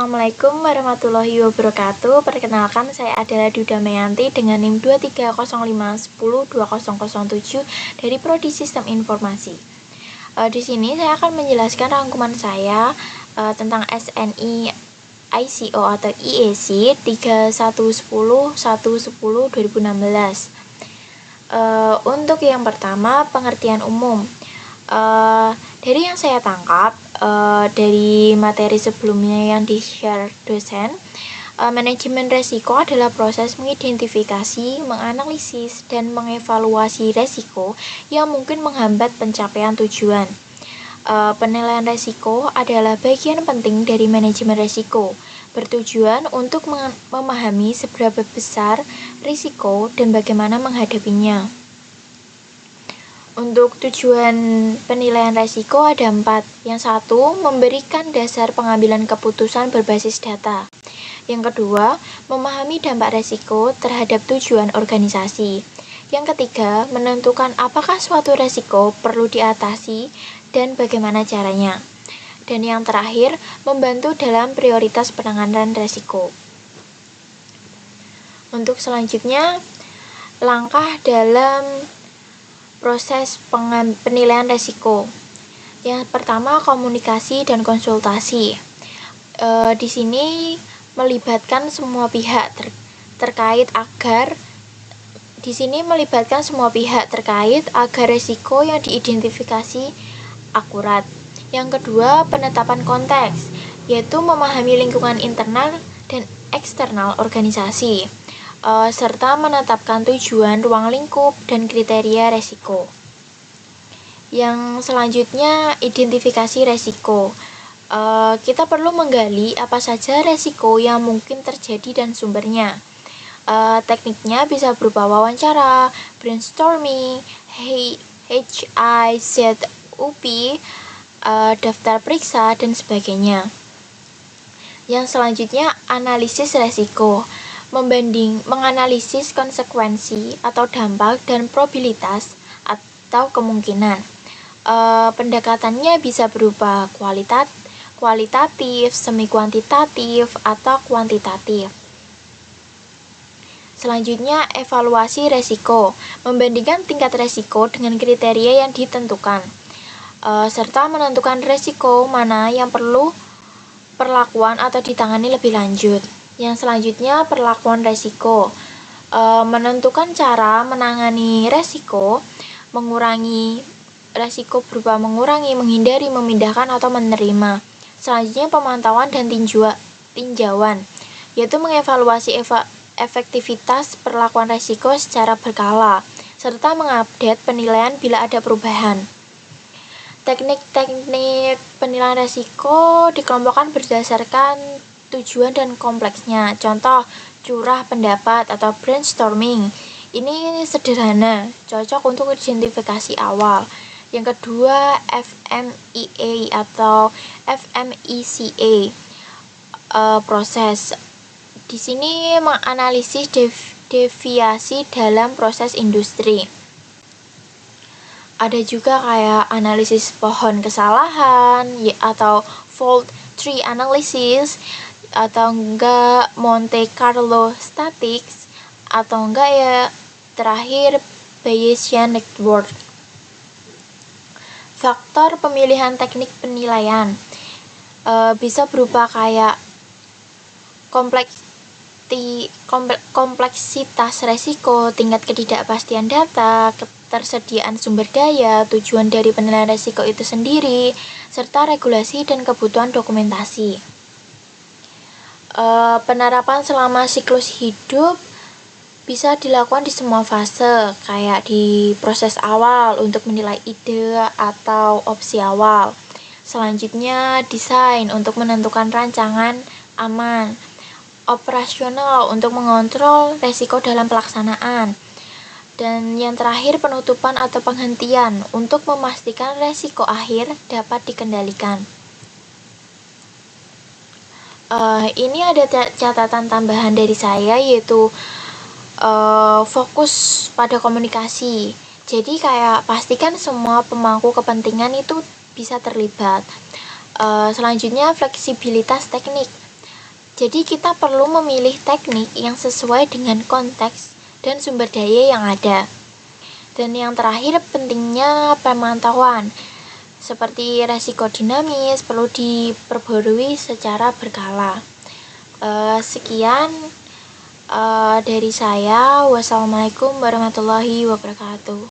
Assalamualaikum warahmatullahi wabarakatuh. Perkenalkan, saya adalah Duda Meyanti dengan NIM 23051020007 dari Prodi Sistem Informasi. Di sini saya akan menjelaskan rangkuman saya tentang SNI ICO atau IEC 3110/110/2016. Untuk yang pertama, pengertian umum. Dari yang saya tangkap dari materi sebelumnya yang di-share dosen, manajemen resiko adalah proses mengidentifikasi, menganalisis, dan mengevaluasi resiko yang mungkin menghambat pencapaian tujuan. Penilaian resiko adalah bagian penting dari manajemen resiko, bertujuan untuk memahami seberapa besar risiko dan bagaimana menghadapinya. Untuk tujuan penilaian risiko ada 4. Yang satu, memberikan dasar pengambilan keputusan berbasis data. Yang kedua, memahami dampak risiko terhadap tujuan organisasi. Yang ketiga, menentukan apakah suatu risiko perlu diatasi dan bagaimana caranya. Dan yang terakhir, membantu dalam prioritas penanganan risiko. Untuk selanjutnya, langkah dalam proses penilaian risiko. Yang pertama, komunikasi dan konsultasi. Di sini melibatkan semua pihak terkait agar risiko yang diidentifikasi akurat. Yang kedua, penetapan konteks, yaitu memahami lingkungan internal dan eksternal organisasi, serta menetapkan tujuan, ruang lingkup, dan kriteria resiko. Yang selanjutnya, identifikasi resiko. Kita perlu menggali apa saja resiko yang mungkin terjadi dan sumbernya. Tekniknya bisa berupa wawancara, brainstorming, HIZUP, daftar periksa, dan sebagainya. Yang selanjutnya, analisis resiko. Menganalisis konsekuensi atau dampak dan probabilitas atau kemungkinan. Pendekatannya bisa berupa kualitatif, semi kuantitatif, atau kuantitatif. Selanjutnya, evaluasi resiko. Membandingkan tingkat resiko dengan kriteria yang ditentukan, serta menentukan resiko mana yang perlu perlakuan atau ditangani lebih lanjut. Yang selanjutnya, perlakuan resiko. Menentukan cara menangani resiko, mengurangi resiko berupa mengurangi, menghindari, memindahkan, atau menerima. Selanjutnya, pemantauan dan tinjauan, yaitu mengevaluasi efektivitas perlakuan resiko secara berkala, serta mengupdate penilaian bila ada perubahan. Teknik-teknik penilaian resiko dikelompokkan berdasarkan tujuan dan kompleksnya. Contoh, curah pendapat atau brainstorming. Ini sederhana, cocok untuk identifikasi awal. Yang kedua, FMEA atau FMECA, proses. Di sini menganalisis deviasi dalam proses industri. Ada juga kayak analisis pohon kesalahan atau fault tree analysis, atau enggak Monte Carlo statistics, atau enggak ya terakhir Bayesian network. Faktor pemilihan teknik penilaian bisa berupa kayak kompleksitas resiko, tingkat ketidakpastian data, ketersediaan sumber daya, tujuan dari penilaian resiko itu sendiri, serta regulasi dan kebutuhan dokumentasi. Penerapan selama siklus hidup bisa dilakukan di semua fase, kayak di proses awal untuk menilai ide atau opsi awal. Selanjutnya, desain untuk menentukan rancangan aman, operasional untuk mengontrol resiko dalam pelaksanaan, dan yang terakhir penutupan atau penghentian untuk memastikan resiko akhir dapat dikendalikan. Ini ada catatan tambahan dari saya, yaitu fokus pada komunikasi. Jadi kayak pastikan semua pemangku kepentingan itu bisa terlibat. Selanjutnya, fleksibilitas teknik. Jadi kita perlu memilih teknik yang sesuai dengan konteks dan sumber daya yang ada. Dan yang terakhir, pentingnya pemantauan. Seperti resiko dinamis perlu diperbarui secara berkala. Sekian dari saya. Wassalamualaikum warahmatullahi wabarakatuh.